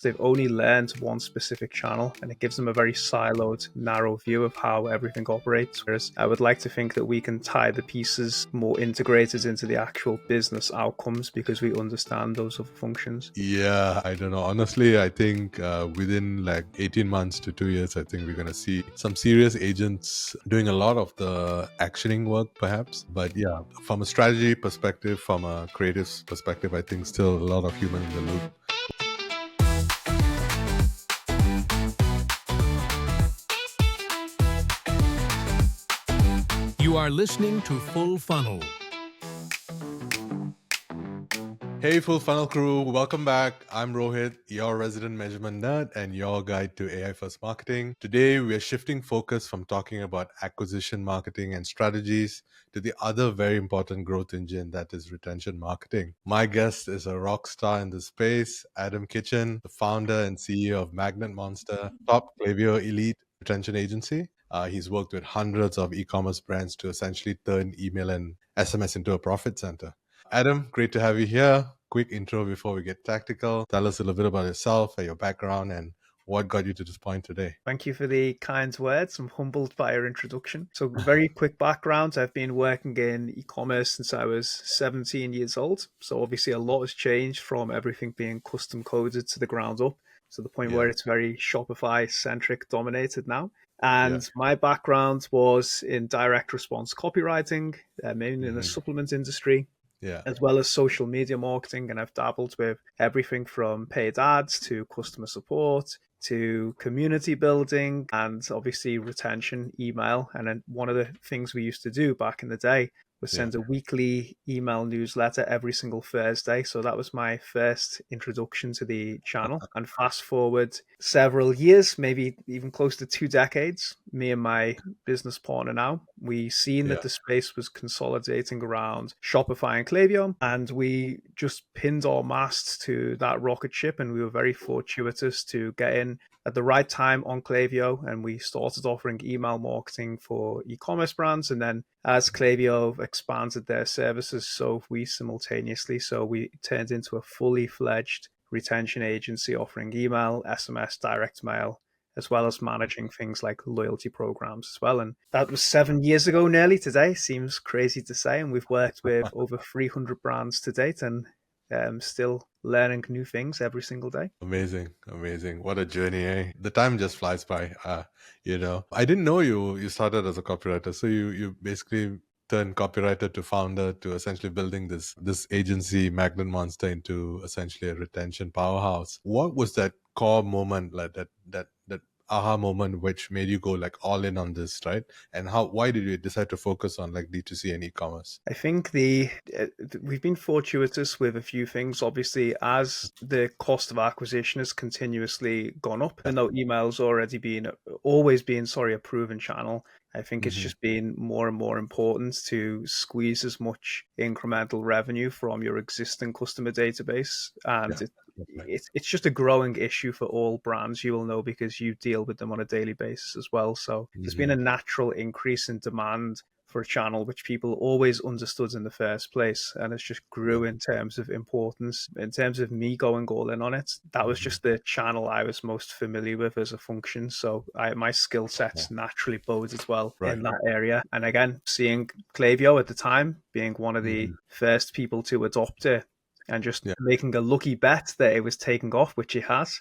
They've only learned one specific channel, and it gives them a very siloed, narrow view of how everything operates. Whereas I would like to think that we can tie the pieces more integrated into the actual business outcomes because we understand those other functions. Yeah, I don't know. Honestly, I think within like 18 months to 2 years, I think we're going to see some serious agents doing a lot of the actioning work, perhaps. But yeah, from a strategy perspective, from a creative perspective, I think still a lot of human in the loop. You are listening to Full Funnel. Hey, Full Funnel crew, welcome back. I'm Rohit, your resident measurement nerd and your guide to AI first marketing. Today, we're shifting focus from talking about acquisition marketing and strategies to the other very important growth engine that is retention marketing. My guest is a rock star in this space, Adam Kitchen, the founder and CEO of Magnet Monster, top Klaviyo elite retention agency. He's worked with hundreds of e-commerce brands to essentially turn email and SMS into a profit center. Adam, great to have you here. Quick intro before we get tactical. Tell us a little bit about yourself and your background and what got you to this point today. Thank you for the kind words. I'm humbled by your introduction. So, very quick background. I've been working in e-commerce since I was 17 years old. So, obviously, a lot has changed from everything being custom coded to the ground up to the point where it's very Shopify centric dominated now. And my background was in direct response copywriting, mainly in the supplement industry. As well as social media marketing. And I've dabbled with everything from paid ads to customer support to community building and obviously retention email. And then one of the things we used to do back in the day was send a weekly email newsletter every single Thursday. So that was my first introduction to the channel. And fast forward several years, maybe even close to 2 decades, me and my business partner now, we seen that the space was consolidating around Shopify and Klaviyo, and we just pinned our masts to that rocket ship, and we were very fortuitous to get in at the right time on Klaviyo, and we started offering email marketing for e-commerce brands. And then as Klaviyo expanded their services, so we simultaneously, so we turned into a fully fledged retention agency offering email, SMS, direct mail, as well as managing things like loyalty programs as well. And that was 7 years ago nearly today. Seems crazy to say. And we've worked with over 300 brands to date and still learning new things every single day. Amazing. What a journey, eh? The time just flies by. I didn't know you started as a copywriter. So you basically turned copywriter to founder to essentially building this agency, Magnet Monster, into essentially a retention powerhouse. What was that core moment, like that aha moment which made you go like all in on this, right? And why did you decide to focus on like D2C and e-commerce? I think we've been fortuitous with a few things. Obviously, as the cost of acquisition has continuously gone up, even though email's always been a proven channel, I think it's just been more and more important to squeeze as much incremental revenue from your existing customer database. And it's just a growing issue for all brands, you will know, because you deal with them on a daily basis as well. So there's been a natural increase in demand for a channel which people always understood in the first place, and it's just grew in terms of importance. In terms of me going all in on it, that was just the channel I was most familiar with as a function, so my skill sets naturally boded well in that area. And again, seeing Klaviyo at the time being one of the first people to adopt it and just making a lucky bet that it was taking off, which it has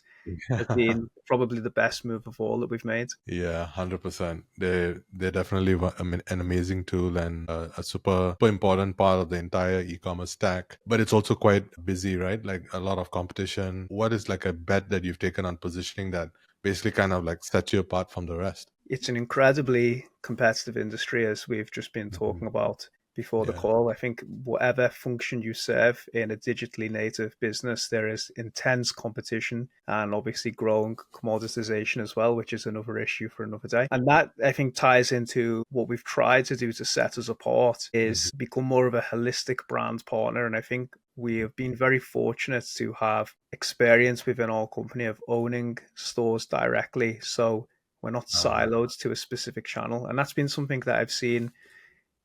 been probably the best move of all that we've made. Yeah, 100%. They're definitely an amazing tool and a super important part of the entire e-commerce stack. But it's also quite busy, right? Like a lot of competition. What is like a bet that you've taken on positioning that basically kind of like sets you apart from the rest? It's an incredibly competitive industry, as we've just been talking about before the call. I think whatever function you serve in a digitally native business, there is intense competition and obviously growing commoditization as well, which is another issue for another day. And that, I think, ties into what we've tried to do to set us apart is become more of a holistic brand partner. And I think we have been very fortunate to have experience within our company of owning stores directly. So we're not siloed to a specific channel. And that's been something that I've seen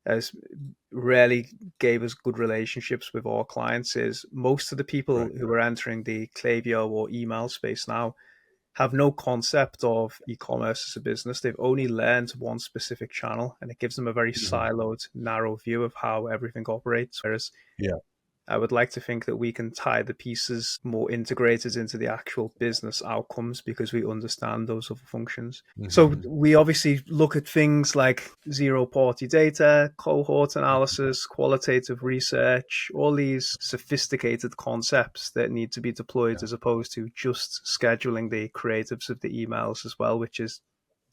has really gave us good relationships with our clients is most of the people Right. who are entering the Klaviyo or email space now have no concept of e-commerce as a business. They've only learned one specific channel, and it gives them a very Mhm. siloed, narrow view of how everything operates. Whereas Yeah. I would like to think that we can tie the pieces more integrated into the actual business outcomes because we understand those other functions. So Mhm. we obviously look at things like zero-party data, cohort analysis, qualitative research, all these sophisticated concepts that need to be deployed Yeah. as opposed to just scheduling the creatives of the emails as well, which is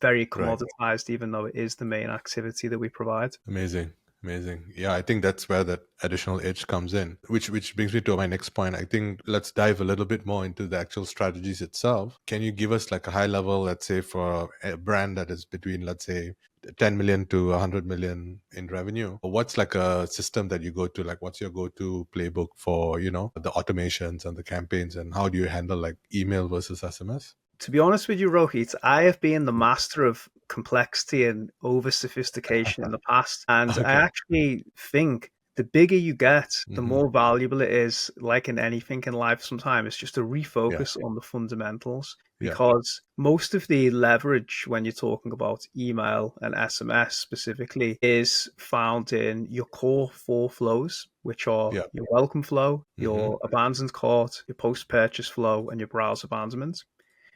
very Right. commoditized, even though it is the main activity that we provide. Amazing. Amazing. Yeah, I think that's where that additional edge comes in, which brings me to my next point. I think let's dive a little bit more into the actual strategies itself. Can you give us like a high level, let's say for a brand that is between, let's say, 10 million to 100 million in revenue? What's like a system that you go to? Like, what's your go-to playbook for, the automations and the campaigns, and how do you handle like email versus SMS? To be honest with you, Rohit, I have been the master of complexity and over sophistication in the past. And I Okay. actually think the bigger you get, the Hmm. more valuable it is. Like in anything in life, sometimes it's just to Yeah. refocus on the fundamentals Yeah. because most of the leverage when you're talking about email and SMS specifically is found in your core four flows, which are Yeah. your welcome flow, Hmm. your abandoned cart, your post purchase flow, and your browse abandonment.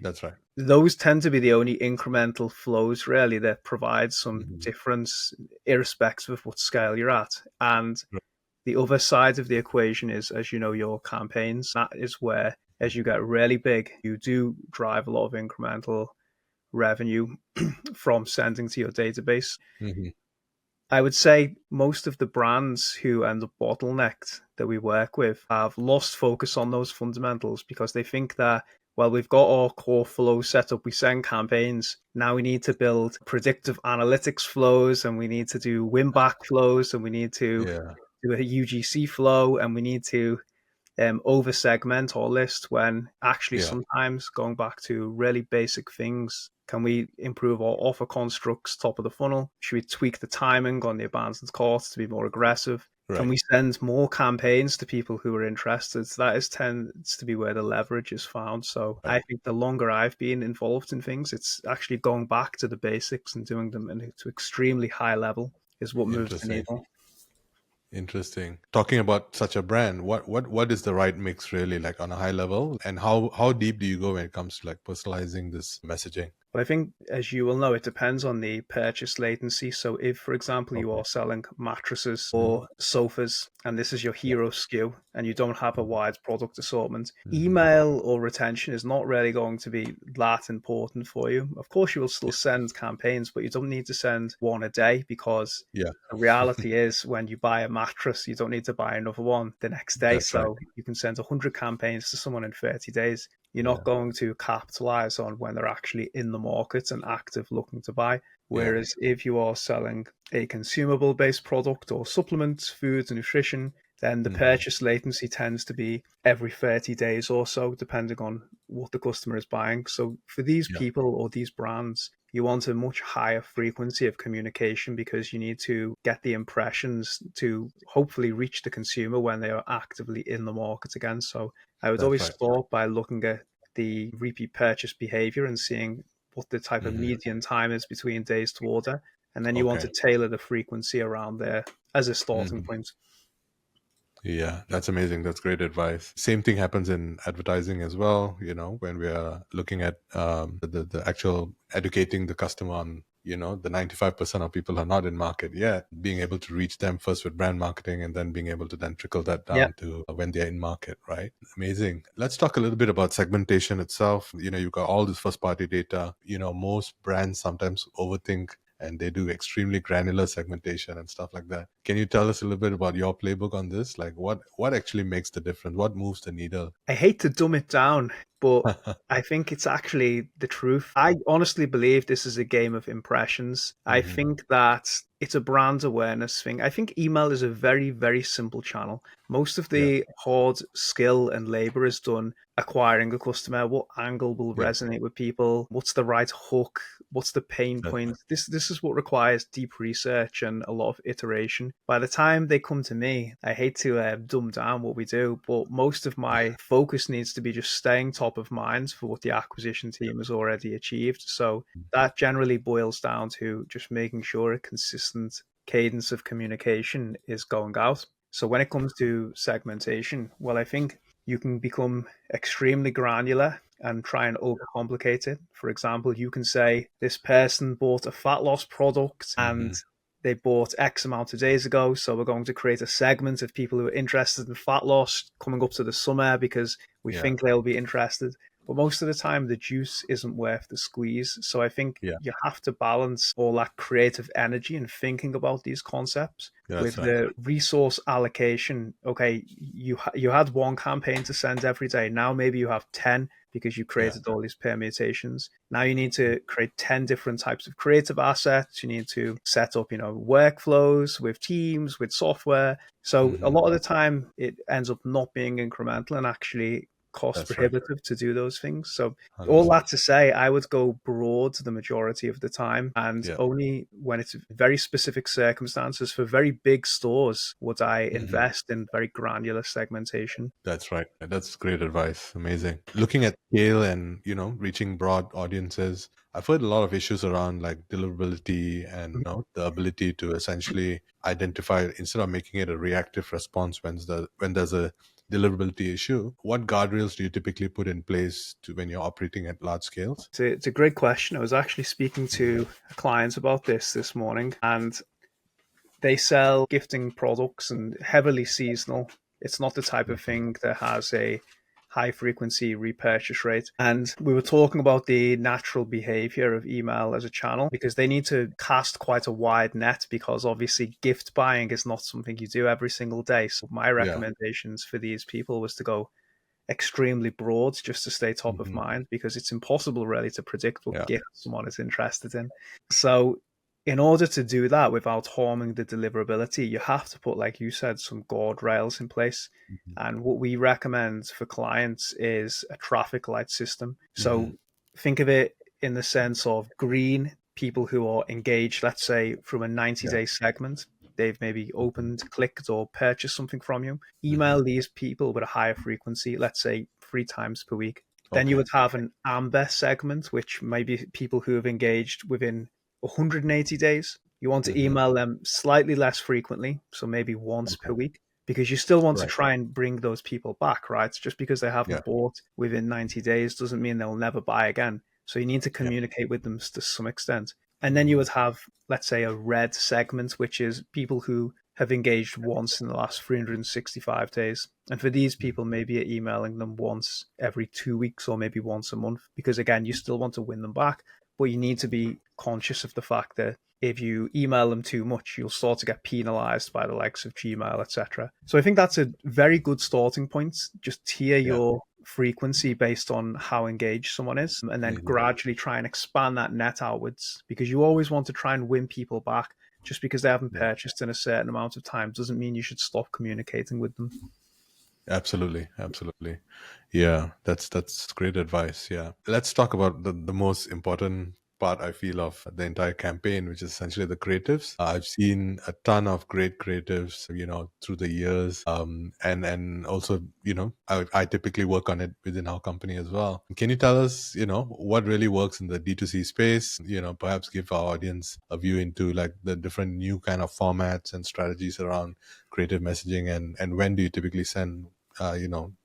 That's right. Those tend to be the only incremental flows really that provide some Hmm. difference irrespective of what scale you're at. And Right. the other side of the equation is, as you know, your campaigns. That is where, as you get really big, you do drive a lot of incremental revenue from sending to your database. Hmm. I would say most of the brands who end up bottlenecked that we work with have lost focus on those fundamentals because they think that, well, we've got our core flow set up, we send campaigns. Now we need to build predictive analytics flows and we need to do win back flows and we need to Yeah. do a UGC flow and we need to over segment or list when actually Yeah. sometimes going back to really basic things. Can we improve our offer constructs top of the funnel? Should we tweak the timing on the abandoned cart to be more aggressive? Can Right. we send more campaigns to people who are interested? That is tends to be where the leverage is found. So Right. I think the longer I've been involved in things, it's actually going back to the basics and doing them to extremely high level is what moves the Interesting. needle. Interesting. Talking about such a brand, what is the right mix really like on a high level, and how deep do you go when it comes to like personalizing this messaging? But I think, as you will know, it depends on the purchase latency. So, if, for example, you Okay. are selling mattresses Hmm. or sofas and this is your Yeah. hero SKU and you don't have a wide product assortment, Hmm. email or retention is not really going to be that important for you. Of course, you will still Yeah. send campaigns, but you don't need to send one a day because Yeah. the reality is when you buy a mattress, you don't need to buy another one the next day. That's right. So, you can send 100 campaigns to someone in 30 days. You're not Yeah. going to capitalize on when they're actually in the market and active looking to buy. Yeah. Whereas if you are selling a consumable based product or supplements, foods, and nutrition, then the Hmm. purchase latency tends to be every 30 days or so, depending on what the customer is buying. So for these Yeah. people or these brands, you want a much higher frequency of communication because you need to get the impressions to hopefully reach the consumer when they are actively in the market again. So I would That's always right. start by looking at the repeat purchase behavior and seeing what the type of Hmm. median time is between days to order. And then you want Okay. to tailor the frequency around there as a starting Hmm. point. Yeah, that's amazing. That's great advice. Same thing happens in advertising as well. When we are looking at the actual educating the customer on, the 95% of people are not in market yet, being able to reach them first with brand marketing and then being able to then trickle that Yeah. down to when they're in market, right? Amazing. Let's talk a little bit about segmentation itself. You've got all this first party data. Most brands sometimes overthink and they do extremely granular segmentation and stuff like that. Can you tell us a little bit about your playbook on this? Like what actually makes the difference? What moves the needle? I hate to dumb it down, but I think it's actually the truth. I honestly believe this is a game of impressions. I Mhm. think that it's a brand awareness thing. I think email is a very, very simple channel. Most of Yeah, the hard skill and labor is done acquiring a customer. What angle will yeah, resonate with people? What's the right hook? What's the pain that's point? This is what requires deep research and a lot of iteration. By the time they come to me, I hate to dumb down what we do, but most of my focus needs to be just staying top of mind for what the acquisition team has already achieved. So that generally boils down to just making sure a consistent cadence of communication is going out. So when it comes to segmentation, well, I think you can become extremely granular and try and overcomplicate it. For example, you can say this person bought a fat loss product and Mhm. they bought X amount of days ago. So we're going to create a segment of people who are interested in fat loss coming up to the summer because we Yeah, think they'll be interested. But most of the time, the juice isn't worth the squeeze. So I think yeah, you have to balance all that creative energy and thinking about these concepts with that's right. the resource allocation. Okay, you had one campaign to send every day. Now maybe you have 10 because you Yeah. created all these permutations. Now you need to create 10 different types of creative assets. You need to set up, workflows with teams, with software. So a Mhm. lot of the time it ends up not being incremental and actually cost That's right. prohibitive to do those things. So all 100%. that to say, I would go broad the majority of the time, and Yeah. only when it's very specific circumstances for very big stores would I Mhm. invest in very granular segmentation. That's right. That's great advice. Amazing. Looking at scale and, reaching broad audiences, I've heard a lot of issues around like deliverability and, the ability to essentially identify instead of making it a reactive response when there's a deliverability issue. What guardrails do you typically put in place to when you're operating at large scales? It's a great question. I was actually speaking Mhm. to a client about this morning, and they sell gifting products and heavily seasonal. It's not the type of Mhm. thing that has a high frequency repurchase rate. And we were talking about the natural behavior of email as a channel because they need to cast quite a wide net because obviously gift buying is not something you do every single day. So my Yeah. recommendations for these people was to go extremely broad just to stay top of Mhm. mind because it's impossible really to predict what Yeah. gift someone is interested in. So in order to do that without harming the deliverability, you have to put, like you said, some guardrails in place. Mhm. And what we recommend for clients is a traffic light system. Mhm. So think of it in the sense of green, people who are engaged, let's say from a 90 Yeah. day segment. They've maybe Mhm. opened, clicked, or purchased something from you. Mhm. Email these people with a higher frequency, let's say 3 times per week. Then you Okay. would have an amber segment, which may be people who have engaged within 180 days. You want to Mhm. email them slightly less frequently, so maybe once per Okay. week, because you still want to Right. try and bring those people back, right? Just because they Yeah. haven't bought within 90 days doesn't mean they'll never buy again. So you need to Yeah. communicate with them to some extent. And then you Mhm. would have, let's say, a red segment, which is people who have engaged once in the last 365 days. And for these Mhm. people, maybe you're emailing them once every 2 weeks or maybe once a month, because again, you still want to win them back, but you need to be conscious of the fact that if you email them too much, you'll start to get penalized by the likes of Gmail, etc. So I think that's a very good starting point. Just tier Yeah. your frequency based on how engaged someone is, and then Mhm. gradually try and expand that net outwards because you always want to try and win people back. Just because they haven't Yeah. purchased in a certain amount of time doesn't mean you should stop communicating with them. Absolutely, absolutely. Yeah, that's great advice. Yeah. Let's talk about the most important part I feel of the entire campaign, which is essentially the creatives. I've seen a ton of great creatives, through the years. And also, I typically work on it within our company as well. Can you tell us, what really works in the D2C space? Perhaps give our audience a view into like the different new kind of formats and strategies around creative messaging, and when do you typically send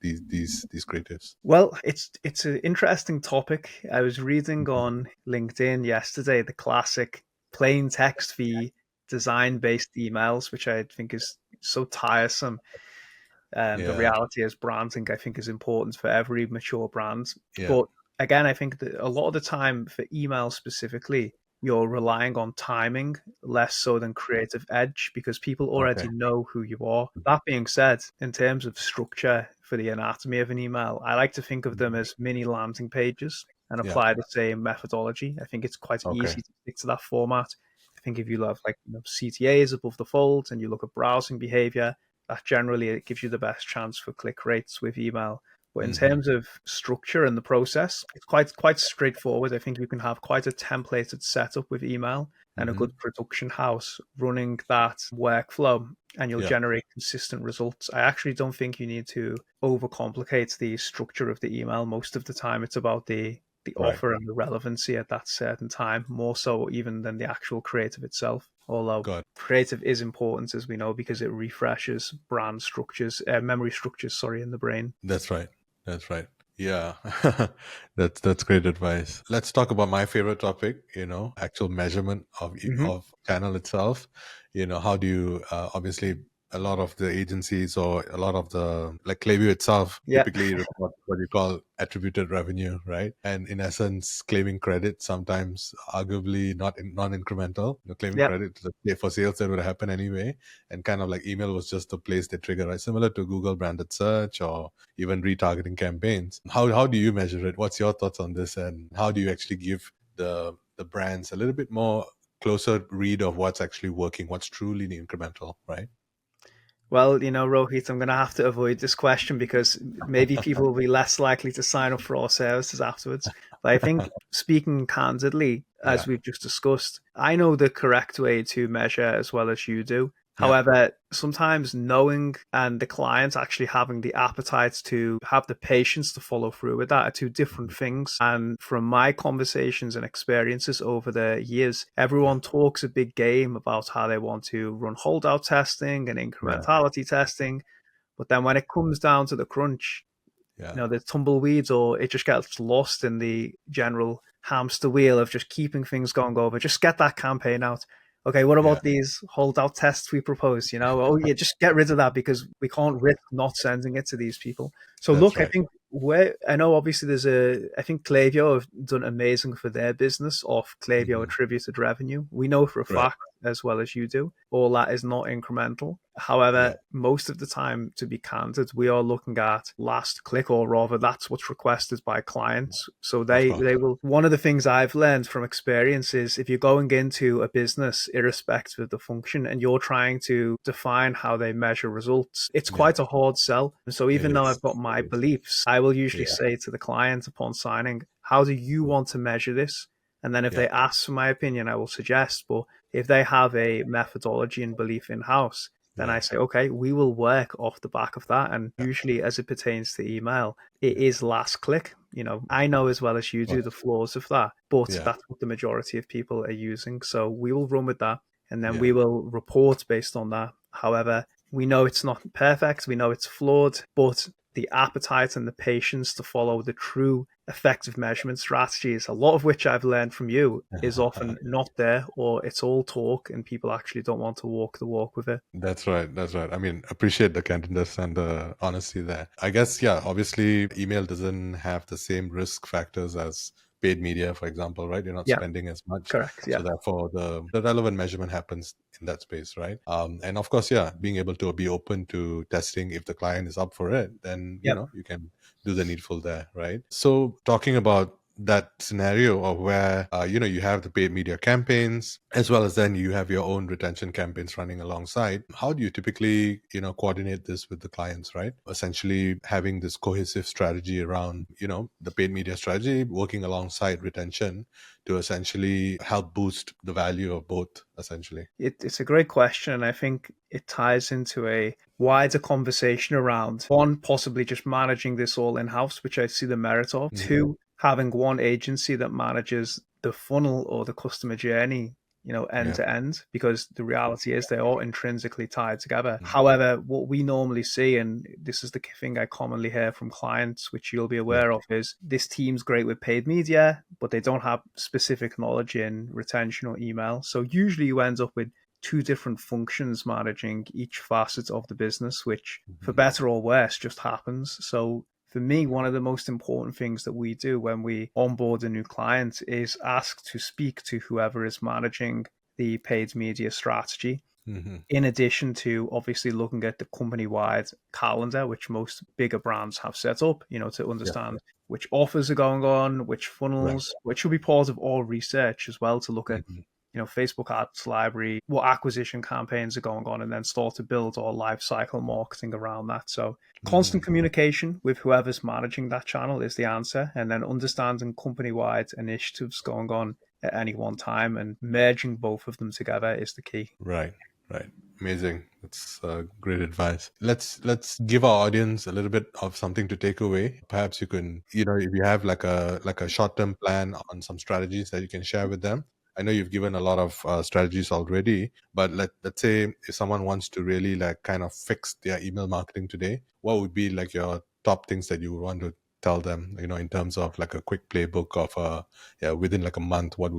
these creatives? Well, it's an interesting topic. I was reading Mhm. on LinkedIn yesterday the classic plain text v design based emails, which I think is so tiresome. The Yeah, reality is branding, I think, is important for every mature brand. yeah. But again, I think that a lot of the time for email specifically, you're relying on timing less so than creative edge because people already Okay. know who you are. That being said, in terms of structure for the anatomy of an email, I like to think of them as mini landing pages and Yeah. apply the same methodology. I think it's quite Okay. easy to stick to that format. I think if you have like CTAs above the fold and you look at browsing behavior, that generally it gives you the best chance for click rates with email. But in Mm-hmm. terms of structure and the process, it's quite straightforward. I think you can have quite a templated setup with email and a Mm-hmm. good production house running that workflow, and you'll Yeah. generate consistent results. I actually don't think you need to overcomplicate the structure of the email. Most of the time, it's about the Right. offer and the relevancy at that certain time, more so even than the actual creative itself. Although Good. creative is important, as we know, because it refreshes brand structures, memory structures, sorry, in the brain. That's right. That's right. Yeah. That's great advice. Let's talk about my favorite topic, actual measurement of Mm-hmm. of channel itself. How do you obviously a lot of the agencies or a lot of the like Klaviyo itself Yeah, typically report what you call attributed revenue, right? And in essence, claiming credit sometimes arguably not non-incremental. Claiming yeah, credit for sales that would happen anyway, and kind of like email was just the place they trigger, right? Similar to Google branded search or even retargeting campaigns. How do you measure it? What's your thoughts on this, and how do you actually give the brands a little bit more closer read of what's actually working, what's truly the incremental, right? Well, Rohit, I'm going to have to avoid this question because maybe people will be less likely to sign up for our services afterwards. But I think speaking candidly, Yeah, as we've just discussed, I know the correct way to measure as well as you do. yeah, However, sometimes knowing and the client actually having the appetite to have the patience to follow through with that are two different things. And from my conversations and experiences over the years, yeah, everyone talks a big game about how they want to run holdout testing and yeah, incrementality testing. But then when it comes down to the crunch, yeah, the tumbleweeds, or it just gets lost in the general hamster wheel of just keeping things going over. Just get that campaign out. Okay, what yeah. about these holdout tests we propose? Oh yeah, just get rid of that because we can't risk not sending it to these people. So That's look, I right. think I know obviously I think Klaviyo have done amazing for their business off Klaviyo Hmm. attributed revenue. We know for a Right. fact, as well as you do, all that is not incremental. Yeah, However, most of the time, to be candid, we are looking at last click, or rather, that's what's requested by clients. So of they course. will. One of the things I've learned from experience is if you're going into a business, irrespective of the function, and you're trying to define how they measure results, it's Yeah, quite a hard sell. And so it even though is. I've got my It is. beliefs, I will usually Yeah, say to the client upon signing, "How do you want to measure this?" And then if yeah, they ask for my opinion, I will suggest. But if they have a methodology and belief in house, then I yeah, say, okay, we will work off the back of that. And yeah. usually, as it pertains to email, it is last click. I know as well as you Of do the course. flaws of that, but Yeah, that's what the majority of people are using. So we will run with that, and then yeah. we will report based on that. However, we know it's not perfect, we know it's flawed, but the appetite and the patience to follow the true effective measurement strategies, a lot of which I've learned from you, is often not there, or it's all talk and people actually don't want to walk the walk with it. That's right. That's right. I mean, appreciate the candidness and the honesty there. I guess, yeah, obviously, email doesn't have the same risk factors as paid media, for example, right? You're not Yeah, spending as much. correct. So Yeah. therefore, the relevant measurement happens in that space, right? And of course, yeah, being able to be open to testing if the client is up for it, then, Yeah. you can do the needful there, right? So talking about that scenario of where you have the paid media campaigns as well as then you have your own retention campaigns running alongside. How do you typically coordinate this with the clients, right? Essentially having this cohesive strategy around the paid media strategy working alongside retention to essentially help boost the value of both, essentially. It's a great question. And I think it ties into a wider conversation around one, possibly just managing this all in house, which I see the merit of, Mhm. two, having one agency that manages the funnel or the customer journey, end Yeah. to end, because the reality is they are intrinsically tied together. Mhm. However, what we normally see, and this is the thing I commonly hear from clients, which you'll be Yeah. aware of, is this team's great with paid media, but they don't have specific knowledge in retention or email. So usually you end up with two different functions managing each facet of the business, which for Mhm. better or worse just happens. So For me, one of the most important things that we do when we onboard a new client is ask to speak to whoever is managing the paid media strategy. In addition to obviously looking at the company-wide calendar, which most bigger brands have set up, to understand which offers are going on, which funnels, which should be part of all research as well, to look at, Facebook ads library, what acquisition campaigns are going on, and then start to build our life cycle marketing around that. So constant communication with whoever's managing that channel is the answer, and then understanding company-wide initiatives going on at any one time and merging both of them together is the key. Right. Amazing. That's great advice. Let's give our audience a little bit of something to take away. Perhaps you can, if you have like a short-term plan on some strategies that you can share with them. I know you've given a lot of strategies already, but let's say if someone wants to really like kind of fix their email marketing today, what would be like your top things that you would want to tell them, in terms of like a quick playbook of within like a month, what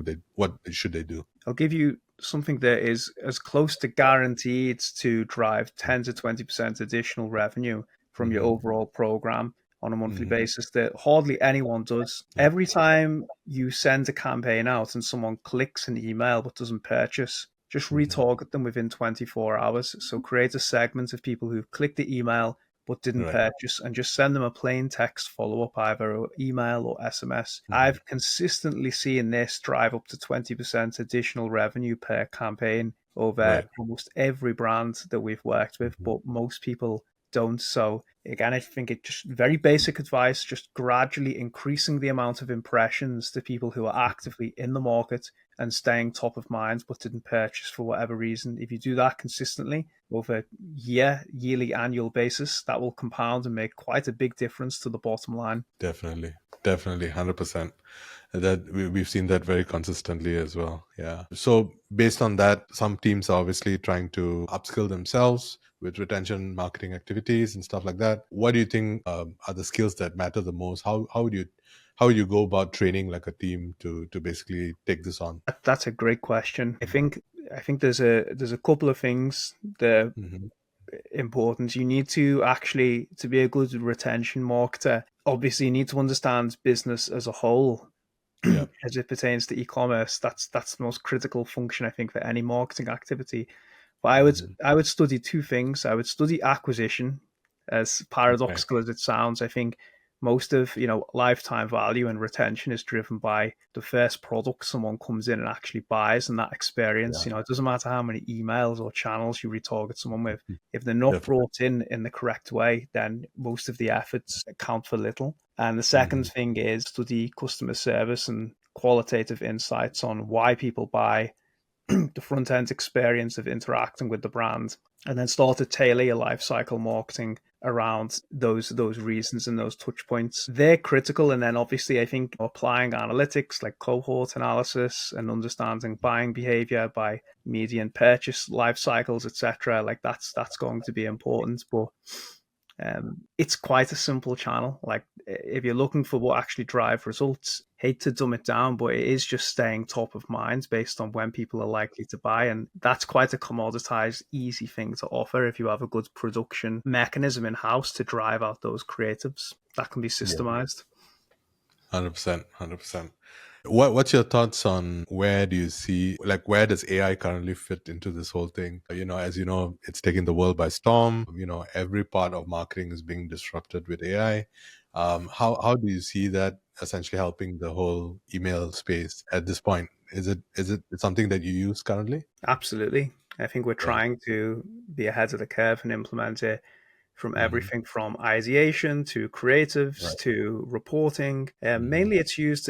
should they do? I'll give you something that is as close to guaranteed to drive 10 to 20% additional revenue from your overall program on a monthly basis that hardly anyone does. Every time you send a campaign out and someone clicks an email but doesn't purchase, just retarget them within 24 hours. So create a segment of people who've clicked the email but didn't purchase, and just send them a plain text follow-up, either email or SMS. I've consistently seen this drive up to 20% additional revenue per campaign over almost every brand that we've worked with, but most people don't. So again, I think it's just very basic advice, just gradually increasing the amount of impressions to people who are actively in the market and staying top of mind but didn't purchase for whatever reason. If you do that consistently over yearly, annual basis, that will compound and make quite a big difference to the bottom line. Definitely 100%. That we've seen that very consistently as well. Yeah. So based on that, some teams are obviously trying to upskill themselves with retention marketing activities and stuff like that. What do you think are the skills that matter the most? How would you go about training like a team to basically take this on? That's a great question. I think there's a couple of things that are important. You need to be a good retention marketer, obviously you need to understand business as a whole. As it pertains to e-commerce, that's the most critical function, I think, for any marketing activity. But I would study two things. I would study acquisition. As paradoxical as it sounds, I think most of lifetime value and retention is driven by the first product someone comes in and actually buys, and that experience. It doesn't matter how many emails or channels you retarget someone with. If they're not brought in the correct way, then most of the efforts count for little. And the second thing is study customer service and qualitative insights on why people buy, the front end experience of interacting with the brand, and then start to tailor your life cycle marketing around those reasons and those touch points. They're critical. And then obviously I think applying analytics like cohort analysis and understanding buying behavior by median purchase life cycles, etc., like that's going to be important. But it's quite a simple channel. Like if you're looking for what actually drive results, hate to dumb it down, but it is just staying top of mind based on when people are likely to buy. And that's quite a commoditized, easy thing to offer if you have a good production mechanism in house to drive out those creatives that can be systemized. 100%. What's your thoughts on where does AI currently fit into this whole thing? As you know, it's taking the world by storm. Every part of marketing is being disrupted with AI. How do you see that essentially helping the whole email space at this point? Is it something that you use currently? Absolutely. I think we're trying to be ahead of the curve and implement it from everything from ideation to creatives to reporting. Mainly it's used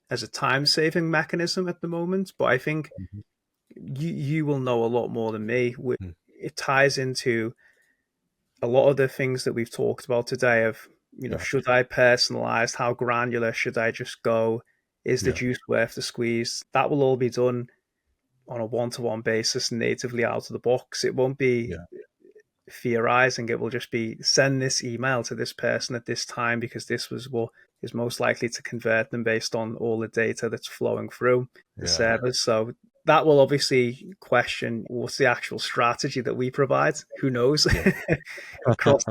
as a time-saving mechanism at the moment, but I think you will know a lot more than me. It ties into a lot of the things that we've talked about today of, should I personalize? How granular should I just go? Is the juice worth the squeeze? That will all be done on a one-to-one basis natively out of the box. It won't be theorizing. It will just be send this email to this person at this time because this was what is most likely to convert them based on all the data that's flowing through the servers. So that will obviously question what's the actual strategy that we provide. Who knows? Cross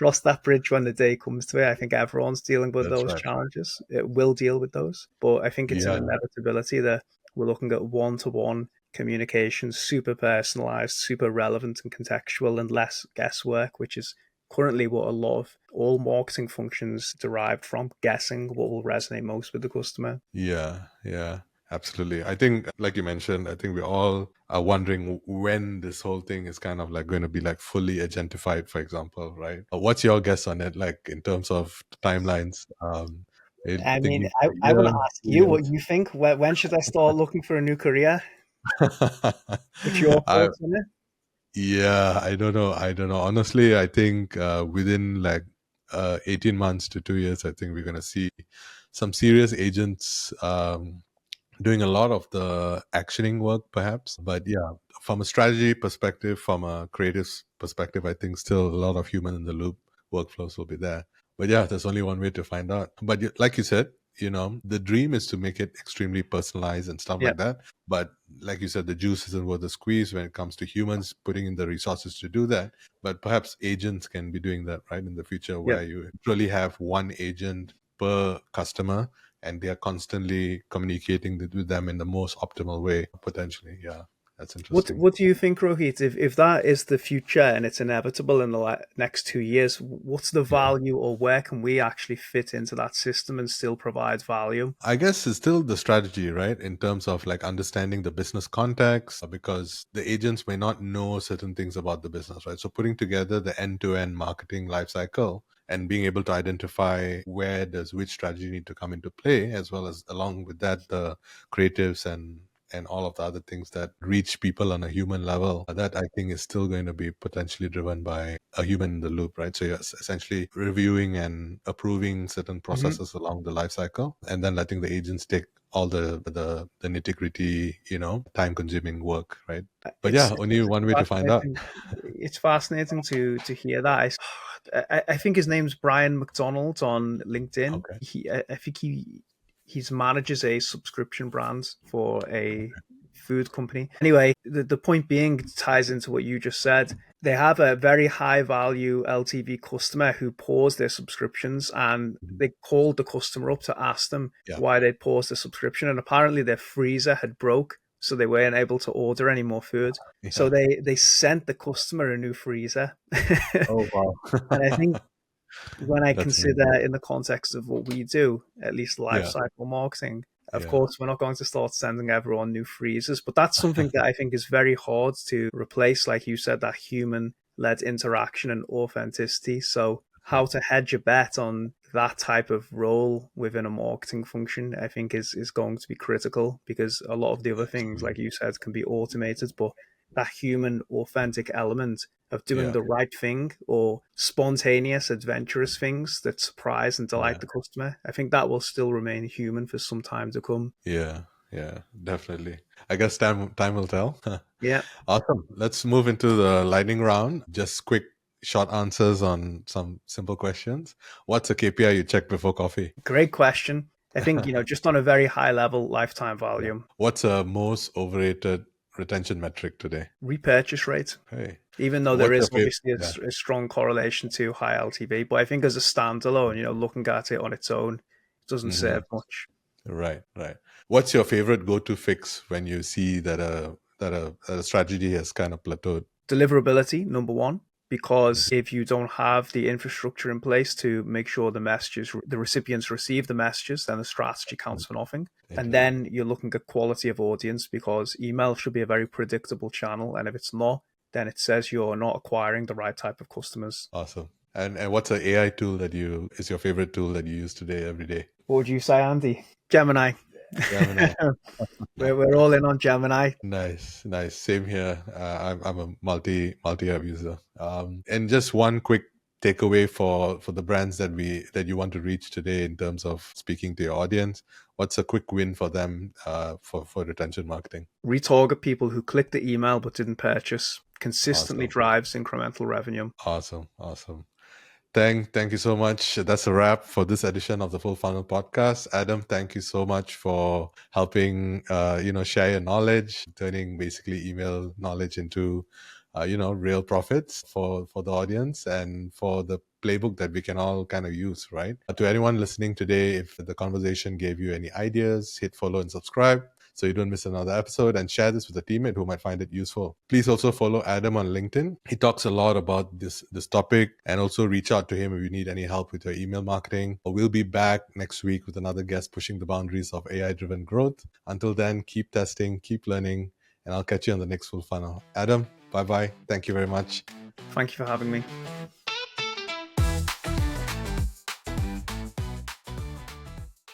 cross that bridge when the day comes to it. I think everyone's dealing with That's those right. challenges. It will deal with those, but I think it's an Yeah. inevitability that we're looking at one-to-one communication, super personalized, super relevant and contextual, and less guesswork, which is currently what a lot of all marketing functions derived from, guessing what will resonate most with the customer. Yeah. Yeah. Absolutely. I think, like you mentioned, I think we all are wondering when this whole thing is kind of like going to be like fully agentified, for example, right? What's your guess on it, like in terms of timelines? I I think mean, a I want year, to ask you what 2 you think. When should I start looking for a new career? years. What's your I, thoughts on it? yeah, I don't know. I don't know. Honestly, I think within like 18 months to 2 years, I think we're going to see some serious agents doing a lot of the actioning work, perhaps. But yeah, from a strategy perspective, from a creative perspective, I think still a lot of human in the loop workflows will be there. But yeah, there's only one way to find out. But like you said, the dream is to make it extremely personalized and stuff Yeah, like that. But like you said, the juice isn't worth the squeeze when it comes to humans putting in the resources to do that. But perhaps agents can be doing that, right, in the future, yeah. where you really have one agent per customer and they are constantly communicating with them in the most optimal way, potentially. Yeah, that's interesting. What do you think, Rohit? If that is the future and it's inevitable in the next 2 years, what's the Yeah. value, or where can we actually fit into that system and still provide value? I guess it's still the strategy, right? In terms of like understanding the business context, because the agents may not know certain things about the business, right? So putting together the end-to-end marketing lifecycle and being able to identify where does which strategy need to come into play, as well as along with that, the creatives and all of the other things that reach people on a human level, that I think is still going to be potentially driven by a human in the loop, right? So you're essentially reviewing and approving certain Hmm. processes along the life cycle, and then letting the agents take all the nitty gritty, time consuming work, right? But It's yeah, only one way to find out. fascinating. It's fascinating to hear that. I think his name's Brian McDonald on LinkedIn. Okay. I think he's manages a subscription brand for a food company. Anyway, the point being ties into what you just said. They have a very high value LTV customer who paused their subscriptions, and Mhm. they called the customer up to ask them Yeah. why they'd paused the subscription. And apparently their freezer had broke, so they weren't able to order any more food. So Yeah. they sent the customer a new freezer. Oh wow. And I think when I That's consider amazing. in the context of what we do, at least life Yeah. cycle marketing, of Yeah. course, we're not going to start sending everyone new freezers, but that's something that I think is very hard to replace. Like you said, that human led interaction and authenticity. So, how Right. to hedge a bet on that type of role within a marketing function, I think is going to be critical, because a lot of the other things, Absolutely. like you said, can be automated, but that human authentic element of doing Yeah. the right thing, or spontaneous, adventurous things that surprise and Yeah. delight the customer, I think that will still remain human for some time to come. Yeah. Yeah. Definitely. I guess time will tell. Yeah, Awesome. Let's move into the lightning round. Just quick, short answers on some simple questions. What's a KPI you check before coffee? great question. I think, just on a very high level, lifetime Yeah. volume, What's a most overrated retention metric today? repurchase rate, Hey, even though there what's your is favorite? obviously Yeah. a strong correlation to high LTV. But I think as a standalone, looking at it on its own, it doesn't Hmm. serve much. Right. Right. What's your favorite go-to fix when you see that a strategy has kind of plateaued? Deliverability, number one, Mhm. because if you don't have the infrastructure in place to make sure the recipients receive the messages, then the strategy counts for nothing. And Indeed. then you're looking at quality of audience, because email should be a very predictable channel. And if it's not, then it says you're not acquiring the right type of customers. Awesome. And what's an AI tool is your favorite tool that you use today every day? What would you say, Andy? Gemini. Gemini. We're all in on Gemini. Nice, nice. Same here. I'm a multi-app user. And just one quick takeaway for the brands that you want to reach today in terms of speaking to your audience. What's a quick win for them for retention marketing? Retarget people who clicked the email but didn't purchase. Consistently Awesome, drives incremental revenue. awesome, awesome. Thank you so much. That's a wrap for this edition of the Full Funnel Podcast. Adam, thank you so much for helping share your knowledge, turning basically email knowledge into real profits for the audience and for the playbook that we can all kind of use, right? To anyone listening today, if the conversation gave you any ideas, hit follow and subscribe so you don't miss another episode, and share this with a teammate who might find it useful. Please also follow Adam on LinkedIn. He talks a lot about this topic, and also reach out to him if you need any help with your email marketing. We'll be back next week with another guest pushing the boundaries of AI-driven growth. Until then, keep testing, keep learning, and I'll catch you on the next Full Funnel. Adam, bye-bye. Thank you very much. Thank you for having me.